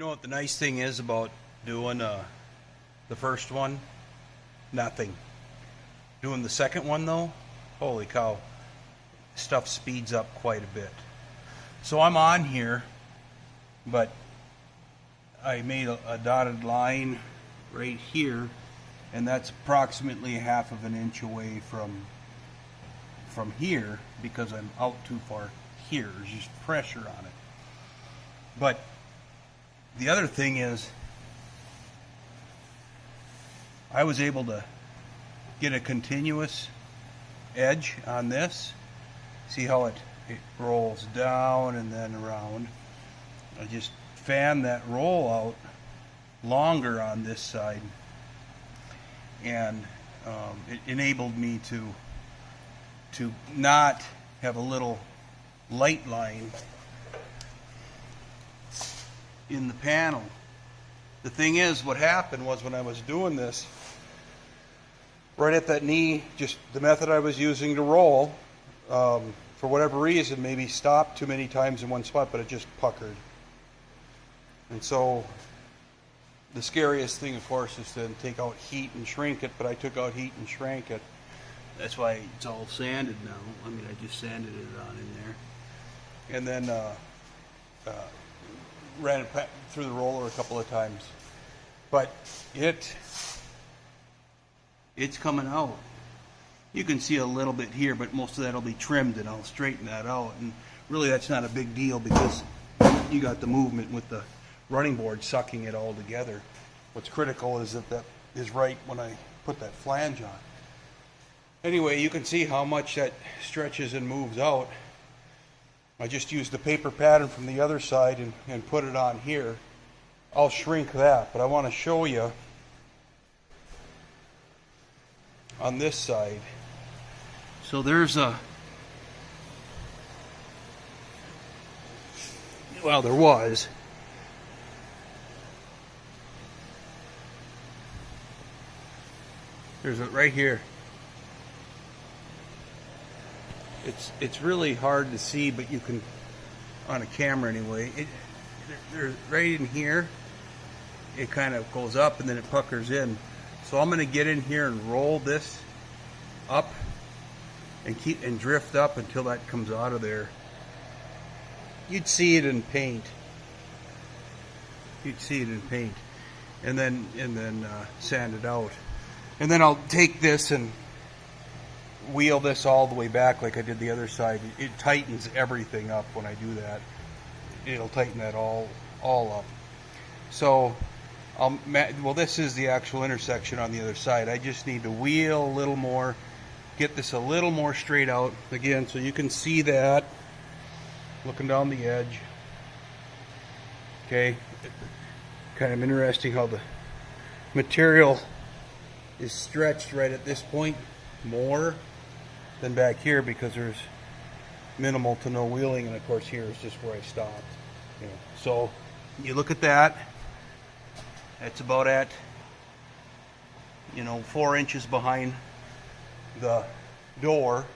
You know what the nice thing is about doing the first one? Nothing. Doing the second one though, holy cow, stuff speeds up quite a bit. So I'm on here, but I made a dotted line right here, and that's approximately half of an inch away from here because I'm out too far here. There's just pressure on it. But the other thing is, I was able to get a continuous edge on this. See how it rolls down and then around. I just fan that roll out longer on this side, and it enabled me to not have a little light line in the panel. The thing is, what happened was when I was doing this, right at that knee, just the method I was using to roll, for whatever reason, maybe stopped too many times in one spot, but it just puckered. And so the scariest thing, of course, is to take out heat and shrink it, but I took out heat and shrank it. That's why it's all sanded now. I mean, I just sanded it on in there. And then ran it through the roller a couple of times. But it's coming out. You can see a little bit here, but most of that will be trimmed, and I'll straighten that out. And really that's not a big deal because you got the movement with the running board sucking it all together. What's critical is that is right when I put that flange on. Anyway, you can see how much that stretches and moves out. I just used the paper pattern from the other side and put it on here. I'll shrink that, but I want to show you on this side. So there's there was. There's it right here. It's really hard to see, but you can, on a camera anyway. There's right in here. It kind of goes up and then it puckers in. So I'm going to get in here and roll this up and drift up until that comes out of there. You'd see it in paint. You'd see it in paint, and then sand it out. And then I'll take this and wheel this all the way back like I did the other side. It tightens everything up when I do that. It'll tighten that all up. So well, this is the actual intersection on the other side. I just need to wheel a little more, get this a little more straight out again, so you can see that looking down the edge. Okay, kind of interesting how the material is stretched right at this point more than back here because there's minimal to no wheeling, and of course here is just where I stopped. You know, so you look at that. It's about at 4 inches behind the door,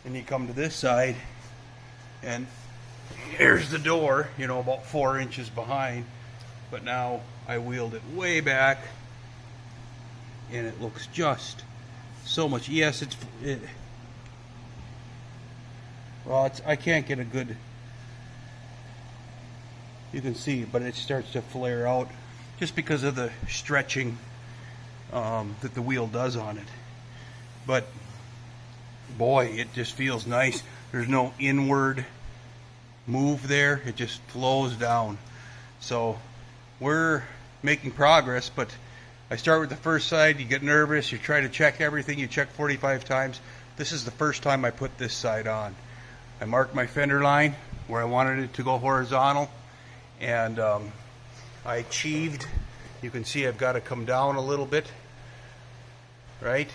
and you come to this side and here's the door, about 4 inches behind, but now I wheeled it way back and it looks just so much. Yes, I can't get a good, you can see, but it starts to flare out just because of the stretching that the wheel does on it. But boy, it just feels nice. There's no inward move there. It just flows down. So we're making progress, but I start with the first side. You get nervous. You try to check everything. You check 45 times. This is the first time I put this side on. I marked my fender line where I wanted it to go horizontal, and I achieved. You can see I've got to come down a little bit, right?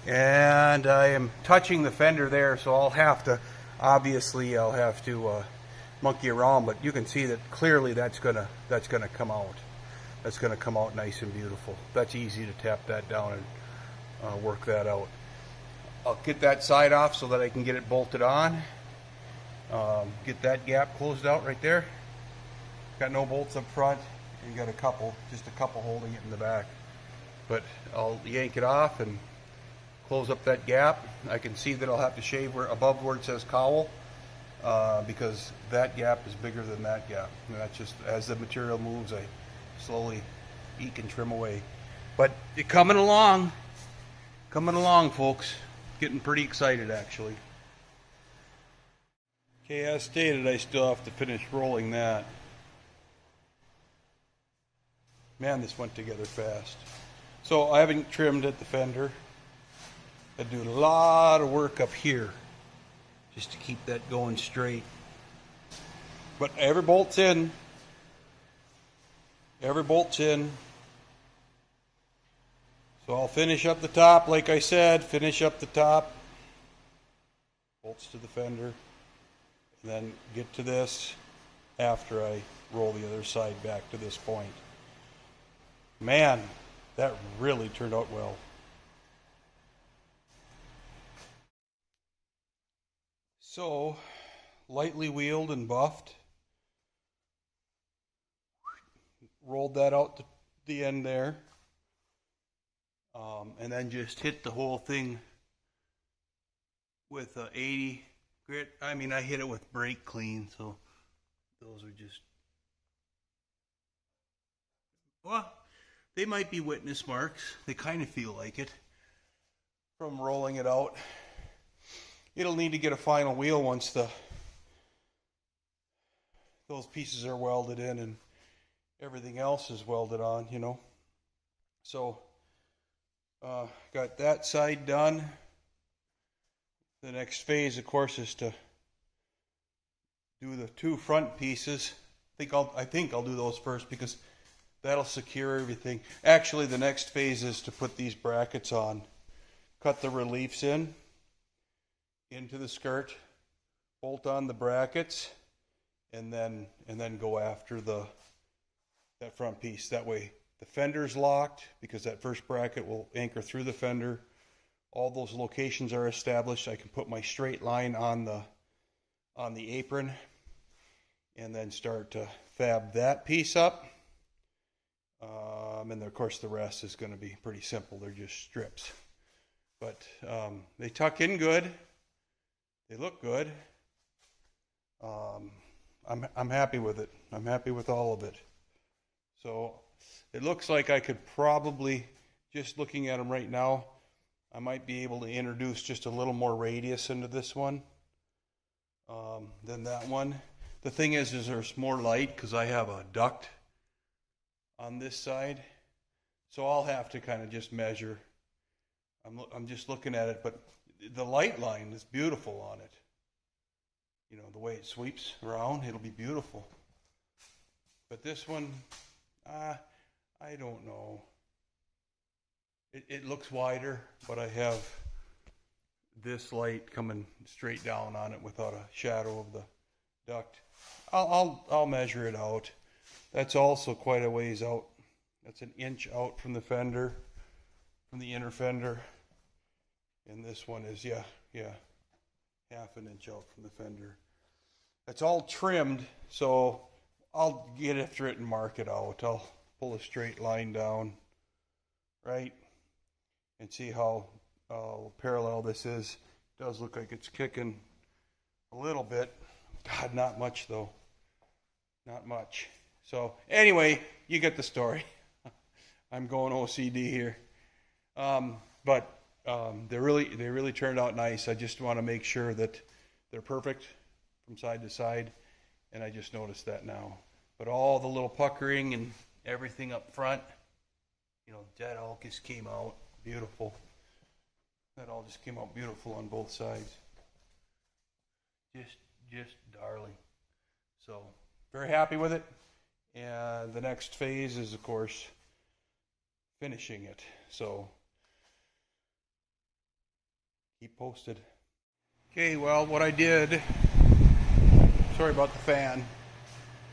And I am touching the fender there, so I'll have to monkey around, but you can see that clearly that's gonna come out. That's gonna come out nice and beautiful. That's easy to tap that down and work that out. I'll get that side off so that I can get it bolted on. Get that gap closed out right there. Got no bolts up front, and got just a couple holding it in the back. But I'll yank it off and close up that gap. I can see that I'll have to shave above where it says cowl, because that gap is bigger than that gap. And that's just, as the material moves, I slowly eke and trim away. But it's coming along, folks. Getting pretty excited, actually. Okay, as stated, I still have to finish rolling that. Man, this went together fast. So I haven't trimmed at the fender. I do a lot of work up here just to keep that going straight. But every bolt's in. Every bolt's in. So I'll finish up the top, like I said, finish up the top. Bolts to the fender. And then get to this after I roll the other side back to this point. Man, that really turned out well. So, lightly wheeled and buffed. Rolled that out to the end there. And then just hit the whole thing with 80 grit. I mean, I hit it with brake clean, so those are just, well, they might be witness marks. They kind of feel like it from rolling it out. It'll need to get a final wheel once those pieces are welded in and everything else is welded on, you know. So, got that side done. The next phase, of course, is to do the two front pieces. I think I'll do those first because that'll secure everything. Actually, the next phase is to put these brackets on. Cut the reliefs into the skirt, bolt on the brackets, and then go after that front piece. That way the fender's locked because that first bracket will anchor through the fender. All those locations are established. I can put my straight line on the apron and then start to fab that piece up. And then of course the rest is going to be pretty simple. They're just strips. But they tuck in good. They look good. I'm happy with it. I'm happy with all of it. So it looks like I could probably, just looking at them right now, I might be able to introduce just a little more radius into this one than that one. The thing is there's more light because I have a duct on this side. So I'll have to kind of just measure. I'm just looking at it, but the light line is beautiful on it. You know, the way it sweeps around, it'll be beautiful. But this one, I don't know. It looks wider, but I have this light coming straight down on it without a shadow of the duct. I'll measure it out. That's also quite a ways out. That's an inch out from the fender, from the inner fender. And this one is, yeah, half an inch out from the fender. It's all trimmed, so I'll get after it and mark it out. I'll pull a straight line down, right, and see how parallel this is. It does look like it's kicking a little bit. God, not much though. Not much. So anyway, you get the story. I'm going OCD here. But they really turned out nice. I just want to make sure that they're perfect from side to side, and I just noticed that now. But all the little puckering and everything up front, you know, that all just came out beautiful. That all just came out beautiful on both sides. Just darling. So very happy with it. And the next phase is, of course, finishing it. So keep posted. Okay, well, what I did, sorry about the fan,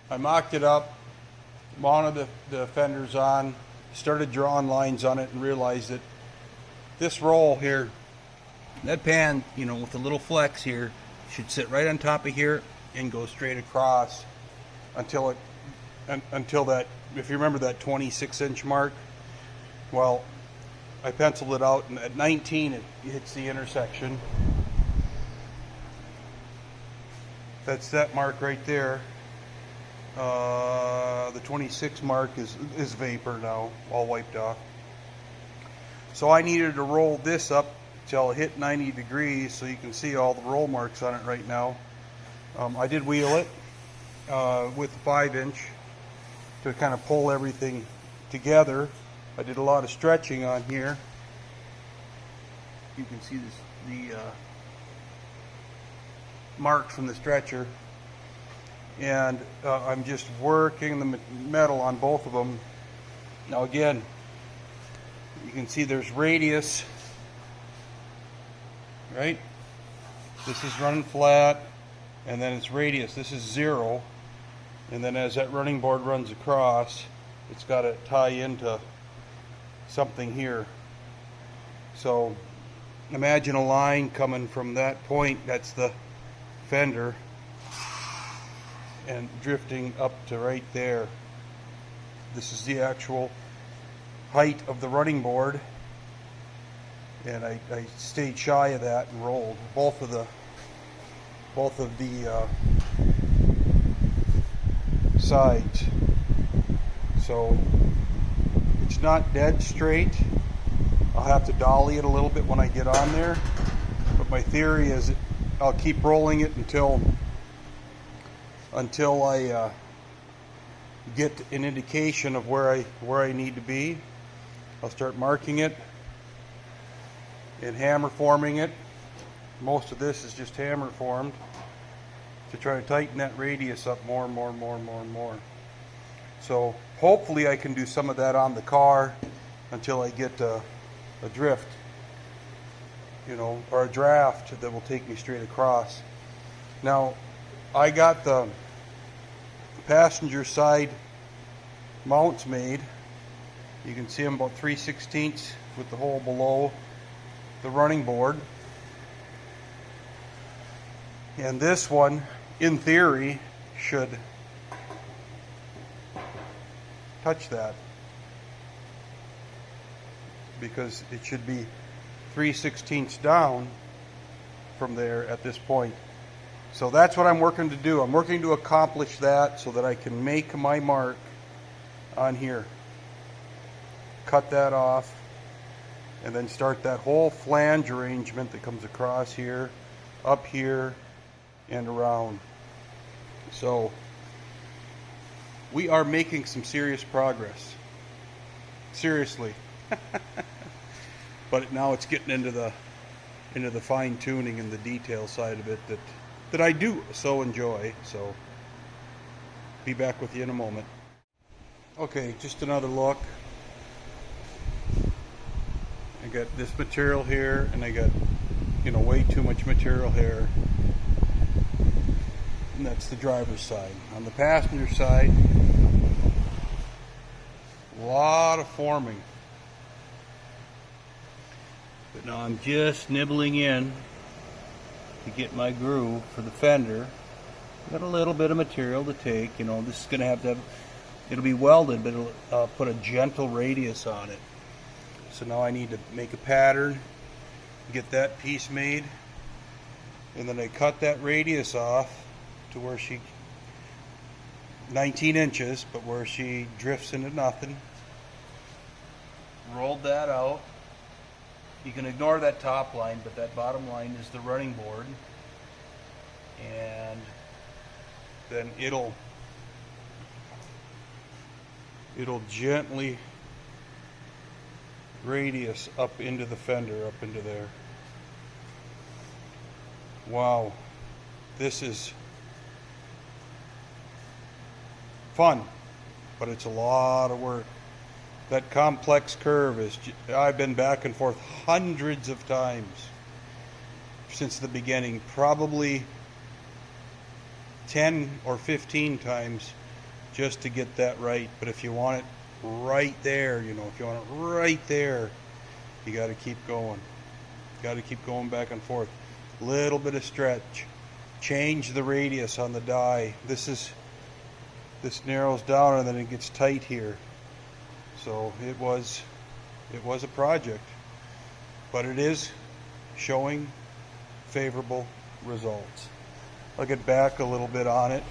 I mocked it up, mounted the fenders on, started drawing lines on it, and realized that this roll here, that pan, you know, with a little flex here, should sit right on top of here and go straight across until that, if you remember that 26-inch mark, well, I penciled it out, and at 19 it hits the intersection. That's that mark right there. The 26 mark is vapor now, all wiped off. So I needed to roll this up till it hit 90 degrees so you can see all the roll marks on it right now. I did wheel it with the 5-inch to kind of pull everything together. I did a lot of stretching on here. You can see the marks from the stretcher. And I'm just working the metal on both of them. Now again, you can see there's radius, right? This is running flat, and then it's radius. This is 0, and then as that running board runs across, it's got to tie into something here. So imagine a line coming from that point, that's the fender, and drifting up to right there. This is the actual height of the running board, and I stayed shy of that and rolled both of the sides. So it's not dead straight. I'll have to dolly it a little bit when I get on there, but my theory is I'll keep rolling it until I get an indication of where I need to be. I'll start marking it and hammer forming it. Most of this is just hammer formed to try to tighten that radius up more and more and more and more and more. So hopefully I can do some of that on the car until I get a drift, you know, or a draft that will take me straight across. Now I got the passenger side mounts made. You can see them about 3/16 with the hole below the running board. And this one, in theory, should touch that, because it should be 3/16 down from there at this point. So that's what I'm working to do. I'm working to accomplish that so that I can make my mark on here. Cut that off, and then start that whole flange arrangement that comes across here, up here, and around. So we are making some serious progress. Seriously. But now it's getting into the fine tuning and the detail side of it that I do so enjoy. So be back with you in a moment. Okay, just another look. I got this material here, and I got, you know, way too much material here. And that's the driver's side. On the passenger side, a lot of forming. But now I'm just nibbling in to get my groove for the fender. Got a little bit of material to take. You know, this is going to have, it'll be welded, but it'll put a gentle radius on it. So now I need to make a pattern, get that piece made, and then I cut that radius off to where 19 inches, but where she drifts into nothing. Rolled that out. You can ignore that top line, but that bottom line is the running board. And then it'll gently radius up into the fender, up into there. Wow, this is fun, but it's a lot of work. That complex curve is, I've been back and forth hundreds of times since the beginning, probably 10 or 15 times just to get that right. But if you want it right there, you know, if you want it right there, you got to keep going. Got to keep going back and forth. Little bit of stretch, change the radius on the die. This narrows down and then it gets tight here. So it was a project, but it is showing favorable results. I'll get back a little bit on it.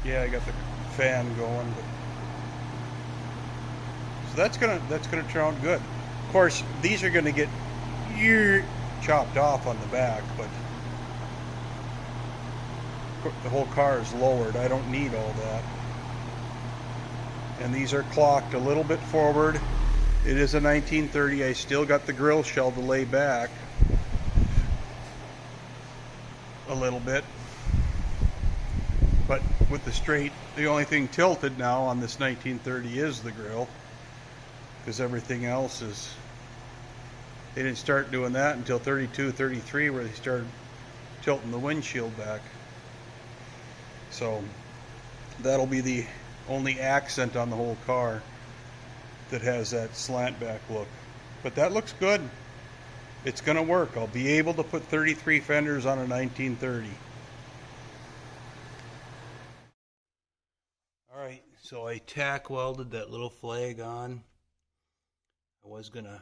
Yeah, I got the fan going, but so that's gonna turn out good. Of course, these are gonna get chopped off on the back, but the whole car is lowered. I don't need all that. And these are clocked a little bit forward. It is a 1930. I still got the grill shell to lay back a little bit. But with the straight, the only thing tilted now on this 1930 is the grill, because everything else is, they didn't start doing that until 32, 33, where they started tilting the windshield back. So that'll be the only accent on the whole car that has that slant back look. But that looks good. It's gonna work. I'll be able to put 33 fenders on a 1930. Alright, so I tack welded that little flag on. I was gonna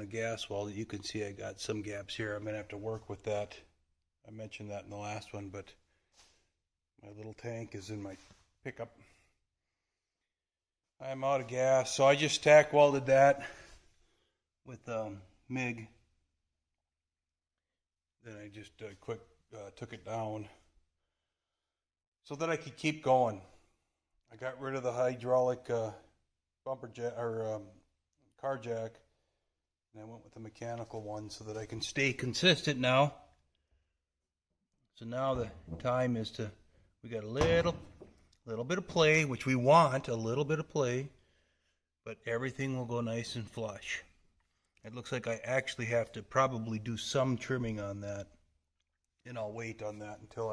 gas weld it. You can see I got some gaps here. I'm gonna have to work with that. I mentioned that in the last one, but my little tank is in my pickup. I'm out of gas, so I just tack welded that with MIG. Then I just quick took it down so that I could keep going. I got rid of the hydraulic bumper jack or car jack, and I went with the mechanical one so that I can stay consistent now. So now the time is to, we got a little bit of play, which we want, a little bit of play, but everything will go nice and flush. It looks like I actually have to probably do some trimming on that, and I'll wait on that until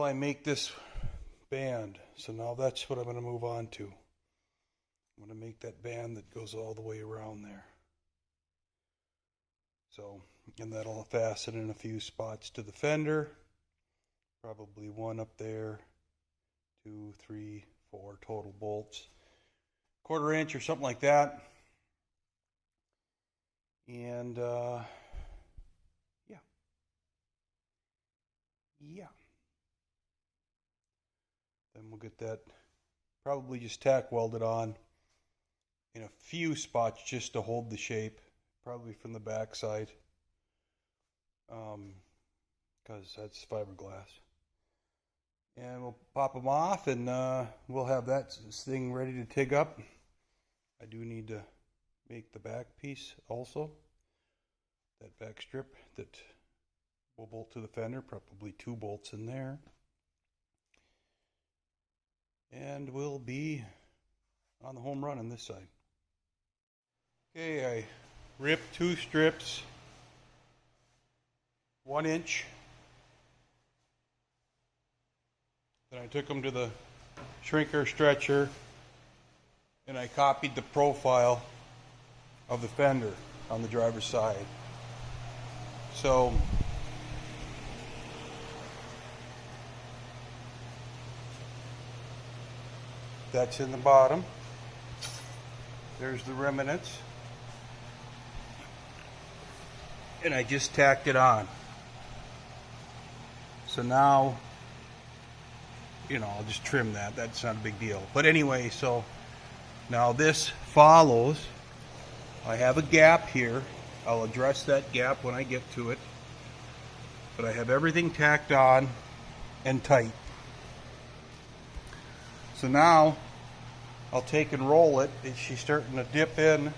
I make this band. So now that's what I'm going to move on to. I'm going to make that band that goes all the way around there. So, and that'll fasten in a few spots to the fender. Probably one up there, 2, 3, 4 total bolts. 1/4 inch or something like that. And yeah. Then we'll get that probably just tack welded on in a few spots just to hold the shape, probably from the back side, because that's fiberglass. And we'll pop them off, and we'll have that thing ready to TIG up. I do need to make the back piece also, that back strip that will bolt to the fender, probably 2 bolts in there. And we'll be on the home run on this side. Okay, I ripped 2 strips, 1 inch. Then I took them to the shrinker stretcher, and I copied the profile of the fender on the driver's side. So that's in the bottom. There's the remnants. And I just tacked it on. So now, you know, I'll just trim that. That's not a big deal. But anyway, so now this follows. I have a gap here. I'll address that gap when I get to it. But I have everything tacked on and tight. So now I'll take and roll it. She's starting to dip in.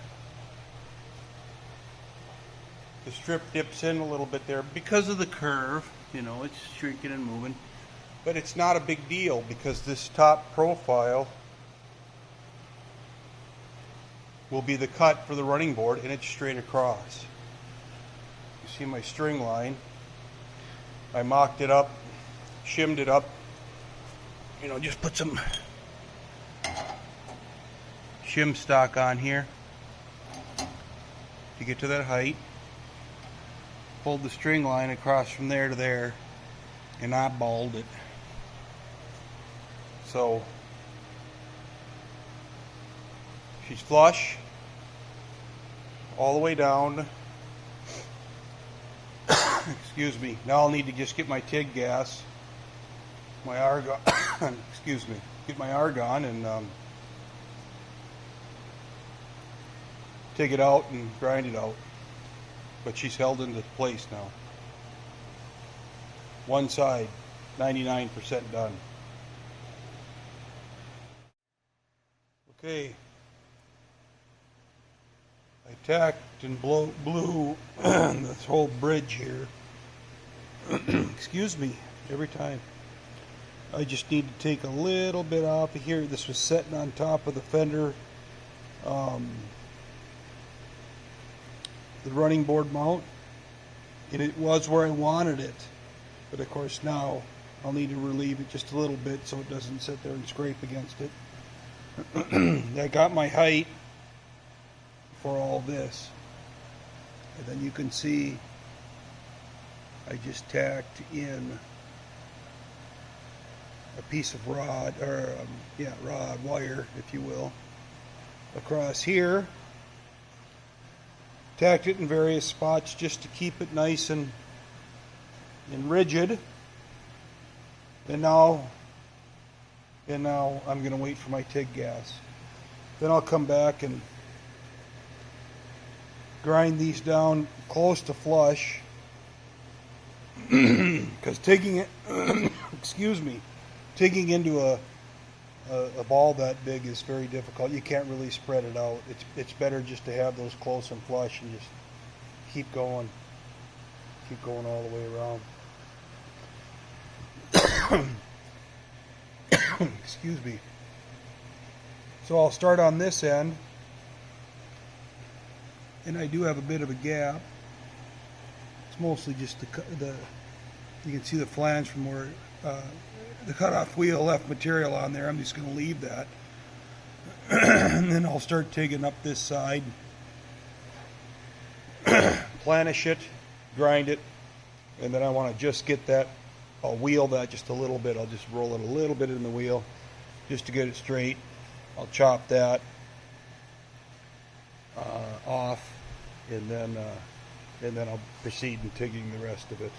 The strip dips in a little bit there because of the curve. You know, it's shrinking and moving. But it's not a big deal because this top profile will be the cut for the running board, and it's straight across. You see my string line. I mocked it up, shimmed it up. You know, just put some shim stock on here. to get to that height. Pulled the string line across from there to there and eyeballed it. So she's flush all the way down. Excuse me. Now I'll need to just get my TIG gas, my argon, excuse me, get my argon and TIG it out and grind it out. But she's held into place now. One side, 99% done. Okay. I tacked and blew this whole bridge here. Excuse me, every time. I just need to take a little bit off of here. This was sitting on top of the fender. The running board mount, and it was where I wanted it, but of course now I'll need to relieve it just a little bit so it doesn't sit there and scrape against it. I got my height for all this, and then you can see I just tacked in a piece of rod, or rod wire, if you will, across here. Tacked it in various spots just to keep it nice and rigid. And now I'm going to wait for my TIG gas. Then I'll come back and grind these down close to flush. Because taking it, excuse me, taking into a ball that big is very difficult. You can't really spread it out. It's better just to have those close and flush and just keep going all the way around. Excuse me. So I'll start on this end, and I do have a bit of a gap. It's mostly just the you can see the flange from where the cutoff wheel left material on there. I'm just going to leave that. And then I'll start taking up this side, planish it, grind it, and then I want to just get that, I'll wheel that just a little bit. I'll just roll it a little bit in the wheel just to get it straight. I'll chop that off, and then I'll proceed in TIGging the rest of it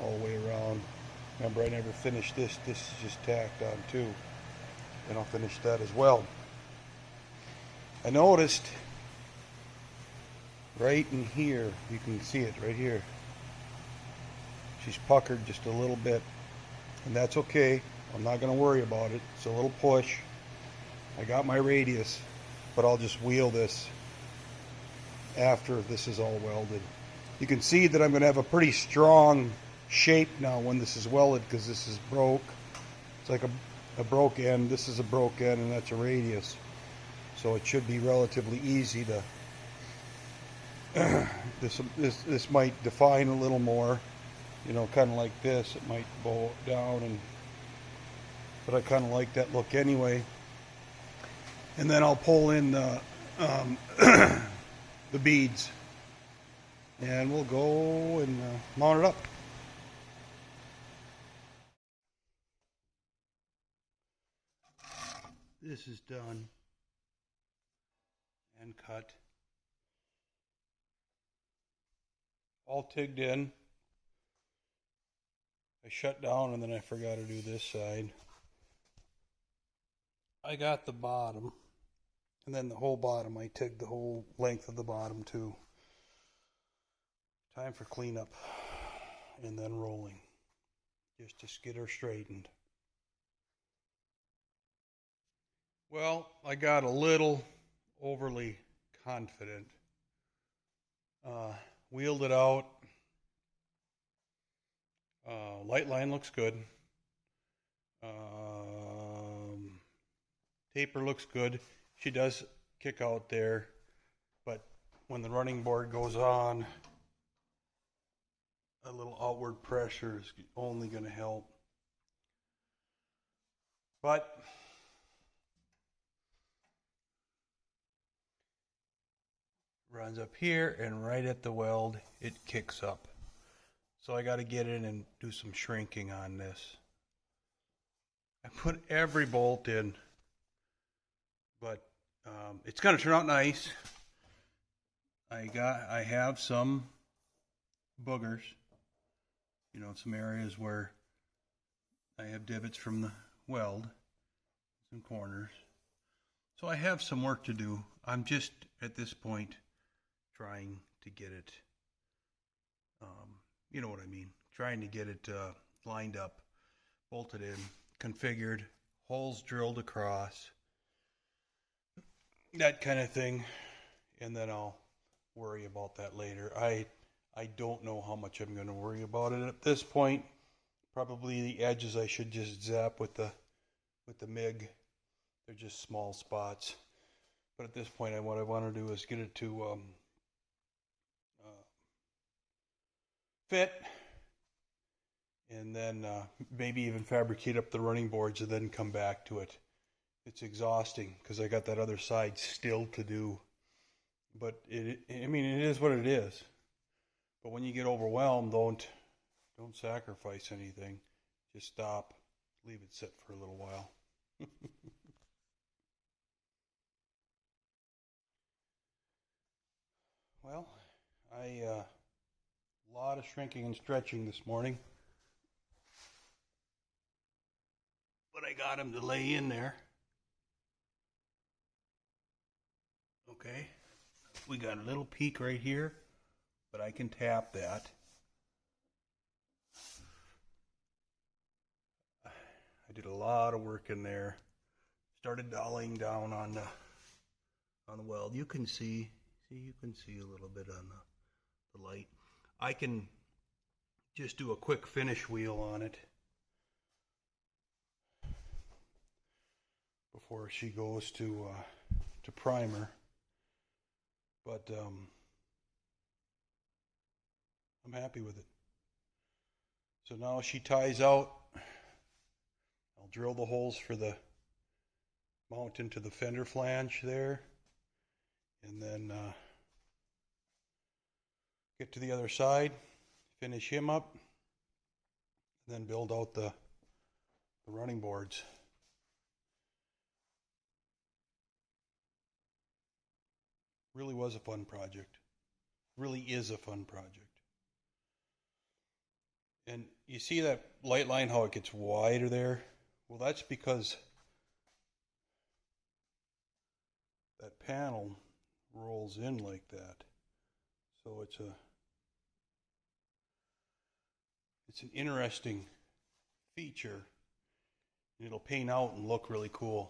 all the way around. Remember, I never finished this. This is just tacked on too. And I'll finish that as well. I noticed right in here, you can see it right here. She's puckered just a little bit. And that's okay. I'm not going to worry about it. It's a little push. I got my radius, but I'll just wheel this after this is all welded. You can see that I'm going to have a pretty strong shape now when this is welded, because this is broke. It's like a broke end. This is a broke end, and that's a radius. So it should be relatively easy to this might define a little more, you know, kind of like this. It might bow down, but I kind of like that look anyway. And then I'll pull in the beads, and we'll go and mount it up. This is done and cut. All TIGged in. I shut down and then I forgot to do this side. I got the bottom, and then the whole bottom. I TIGged the whole length of the bottom too. Time for cleanup and then rolling, just to get her straightened. Well, I got a little overly confident. Wheeled it out. Light line looks good. Taper looks good. She does kick out there, but when the running board goes on, a little outward pressure is only going to help. But runs up here, and right at the weld it kicks up. So I got to get in and do some shrinking on this. I put every bolt in, but it's going to turn out nice. I have some boogers, you know, some areas where I have divots from the weld, some corners. So I have some work to do. I'm just at this point trying to get it, you know what I mean, trying to get it lined up, bolted in, configured, holes drilled across, that kind of thing, and then I'll worry about that later. I don't know how much I'm going to worry about it at this point. Probably the edges I should just zap with the MIG. They're just small spots. But at this point, what I want to do is get it to fit, and then maybe even fabricate up the running boards and then come back to it. It's exhausting because I got that other side still to do. But it is what it is. But when you get overwhelmed, don't sacrifice anything. Just stop, leave it sit for a little while. Well, a lot of shrinking and stretching this morning, but I got him to lay in there. Okay, we got a little peak right here, but I can tap that. I did a lot of work in there. Started doweling down on the weld. You can see a little bit on the light. I can just do a quick finish wheel on it before she goes to primer. But I'm happy with it. So now she ties out. I'll drill the holes for the mount into the fender flange there, and then get to the other side, finish him up, and then build out the running boards. Really was a fun project. Really is a fun project. And you see that light line, how it gets wider there? Well, that's because that panel rolls in like that. So it's an interesting feature, and it'll paint out and look really cool.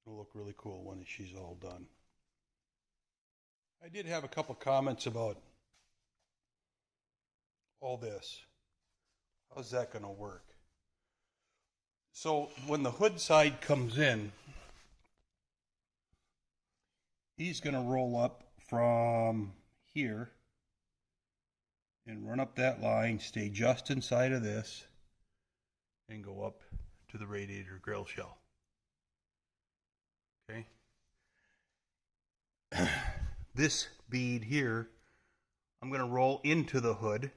It'll look really cool when she's all done. I did have a couple comments about all this. How's that going to work? So when the hood side comes in, he's going to roll up from here and run up that line, stay just inside of this, and go up to the radiator grill shell. Okay? This bead here, I'm going to roll into the hood,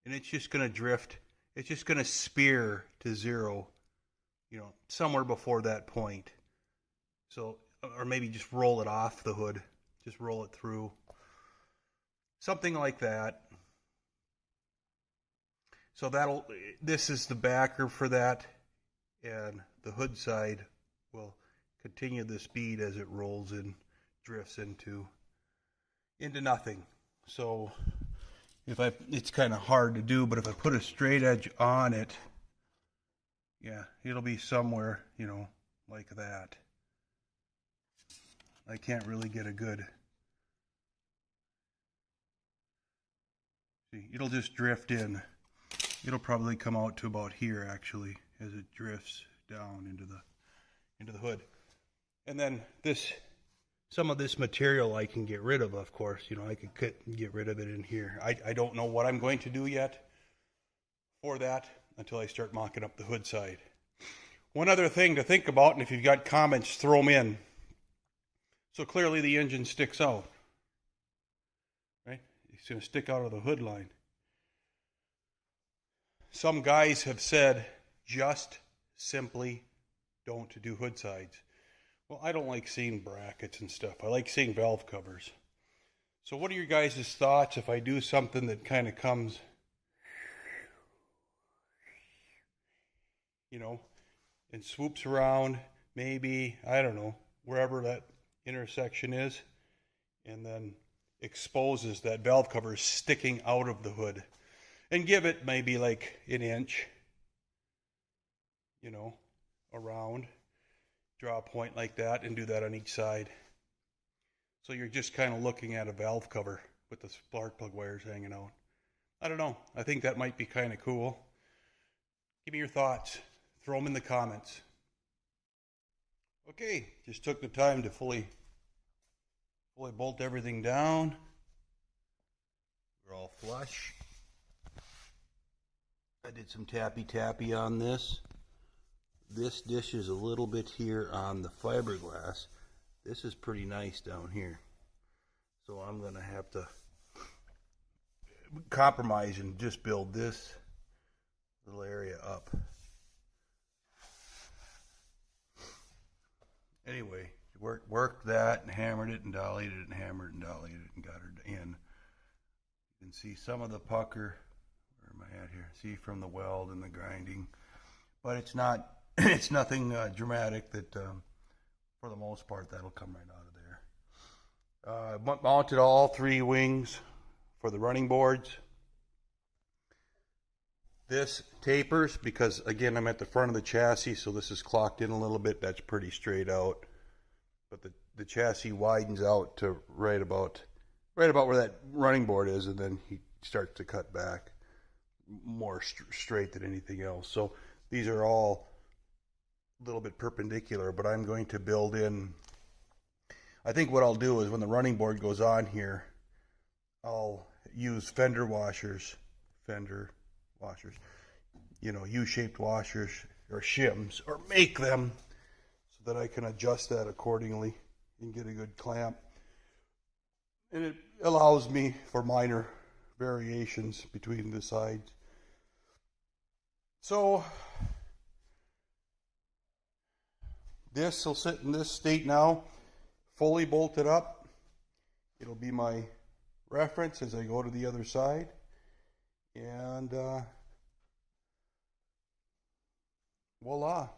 and it's just going to drift. It's just going to spear to zero, somewhere before that point. So, or maybe just roll it off the hood. Just roll it through. Something like that. So this is the backer for that, and the hood side will continue this bead as it rolls and drifts into nothing. So it's kind of hard to do, but if I put a straight edge on it, yeah, it'll be somewhere, like that. I can't really get a good, see, it'll just drift in. It'll probably come out to about here, actually, as it drifts down into the hood. And then some of this material I can get rid of course. I could cut and get rid of it in here. I don't know what I'm going to do yet for that until I start mocking up the hood side. One other thing to think about, and if you've got comments, throw them in. So clearly the engine sticks out, right? It's going to stick out of the hood line. Some guys have said, just simply don't do hood sides. Well, I don't like seeing brackets and stuff. I like seeing valve covers. So what are your guys' thoughts if I do something that kind of comes, you know, and swoops around, maybe, I don't know, wherever that intersection is, and then exposes that valve cover sticking out of the hood, and give it maybe like an inch, you know, around, draw a point like that, and do that on each side. So you're just kind of looking at a valve cover with the spark plug wires hanging out. I don't know. I think that might be kind of cool. Give me your thoughts. Throw them in the comments. Okay, just took the time to fully bolt everything down. We're all flush. I did some tappy on this. This dish is a little bit here on the fiberglass. This is pretty nice down here. So I'm going to have to compromise and just build this little area up. Anyway, worked that and hammered it and dollied it and hammered and dollied it and got her in. You can see some of the pucker. Where am I at here? See from the weld and the grinding. But it's not, it's nothing dramatic that, for the most part, that'll come right out of there. Mounted all three wings for the running boards. This tapers because, again, I'm at the front of the chassis, so this is clocked in a little bit. That's pretty straight out. But the chassis widens out to right about where that running board is, and then he starts to cut back more straight than anything else. So these are all a little bit perpendicular, but I'm going to build in. I think what I'll do is when the running board goes on here, I'll use fender washers, you know, U-shaped washers or shims, or make them so that I can adjust that accordingly and get a good clamp. And it allows me for minor variations between the sides. So this will sit in this state now, fully bolted up. It'll be my reference as I go to the other side. And voila.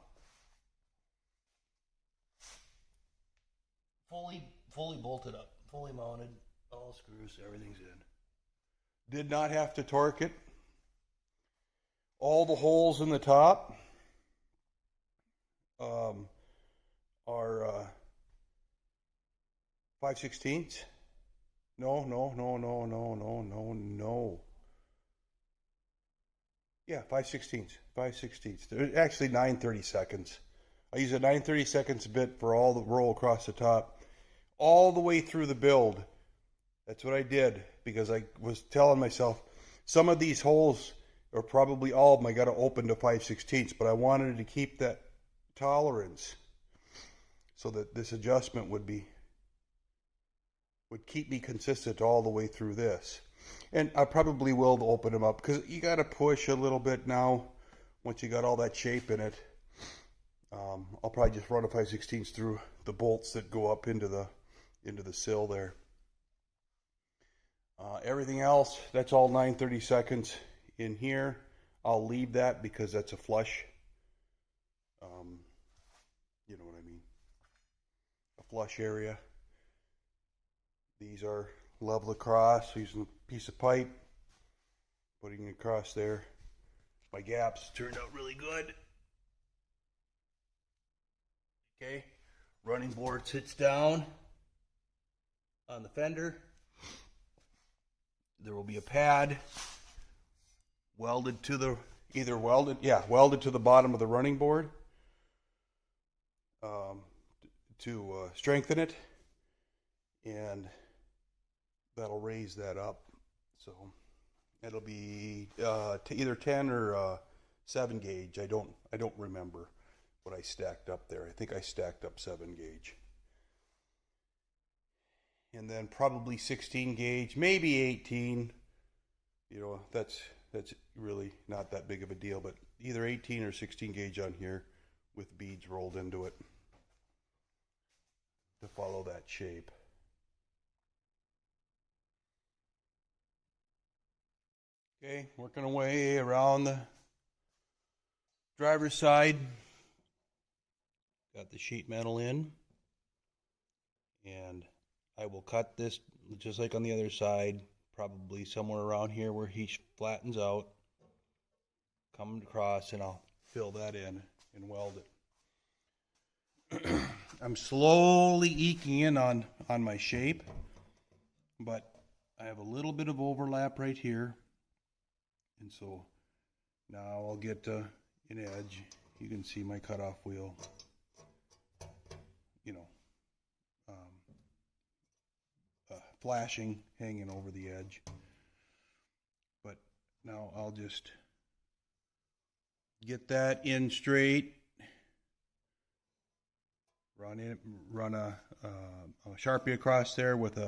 Fully bolted up, fully mounted, all screws, everything's in. Did not have to torque it. All the holes in the top are 5/16. No. Yeah, 5/16. 5/16. They're actually 9/32. I use a 9/32 bit for all the roll across the top, all the way through the build. That's what I did because I was telling myself some of these holes, or probably all of them, I got to open to 5/16, but I wanted to keep that tolerance so that this adjustment would keep me consistent all the way through this. And I probably will open them up because you got to push a little bit now once you got all that shape in it. I'll probably just run a 5/16 through the bolts that go up into the sill there. Everything else, that's all 9/32 in here. I'll leave that because that's a flush. You know what I mean? A flush area. These are level across, using a piece of pipe, putting it across there. My gaps turned out really good. Okay, running board sits down on the fender. There will be a pad welded to the welded to the bottom of the running board to strengthen it, and that'll raise that up. So it'll be either 10 or 7 gauge. I don't remember, what I stacked up there. I think I stacked up 7 gauge. And then probably 16 gauge, maybe 18. You know, that's really not that big of a deal, but either 18 or 16 gauge on here with beads rolled into it to follow that shape. Okay, working away around the driver's side. Got the sheet metal in, and I will cut this just like on the other side, probably somewhere around here where he flattens out, come across, and I'll fill that in and weld it. I'm slowly eking in on my shape, but I have a little bit of overlap right here, and so now I'll get an edge. You can see my cutoff wheel, you know, flashing, hanging over the edge. But now I'll just get that in straight, run a Sharpie across there with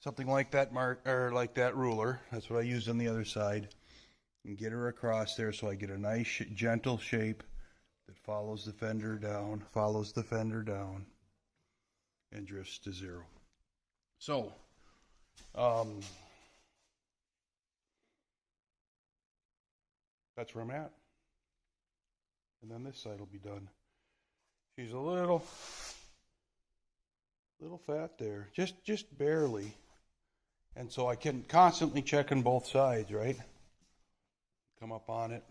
something like that or like that ruler. That's what I used on the other side, and get her across there so I get a nice gentle shape that follows the fender down, and drifts to 0. So, that's where I'm at. And then this side will be done. She's a little fat there, just barely. And so I can constantly check on both sides, right? Come up on it.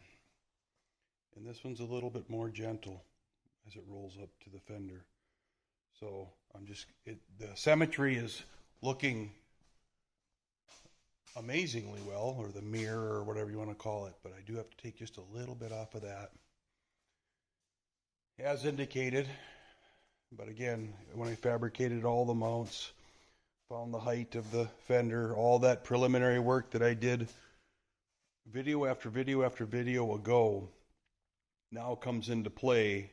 And this one's a little bit more gentle as it rolls up to the fender. So the symmetry is looking amazingly well, or the mirror, or whatever you want to call it, but I do have to take just a little bit off of that, as indicated. But again, when I fabricated all the mounts, found the height of the fender, all that preliminary work that I did video after video after video ago now comes into play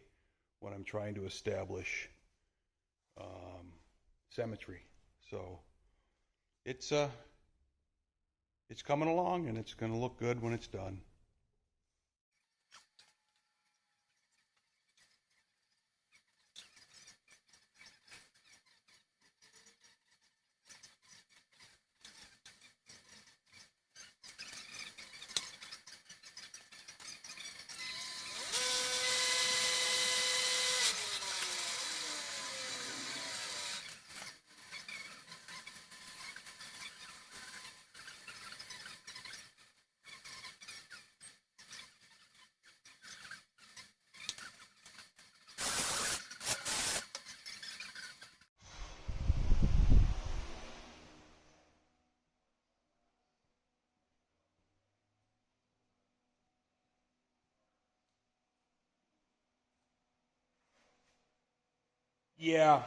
when I'm trying to establish symmetry. So it's coming along, and it's going to look good when it's done. Yeah,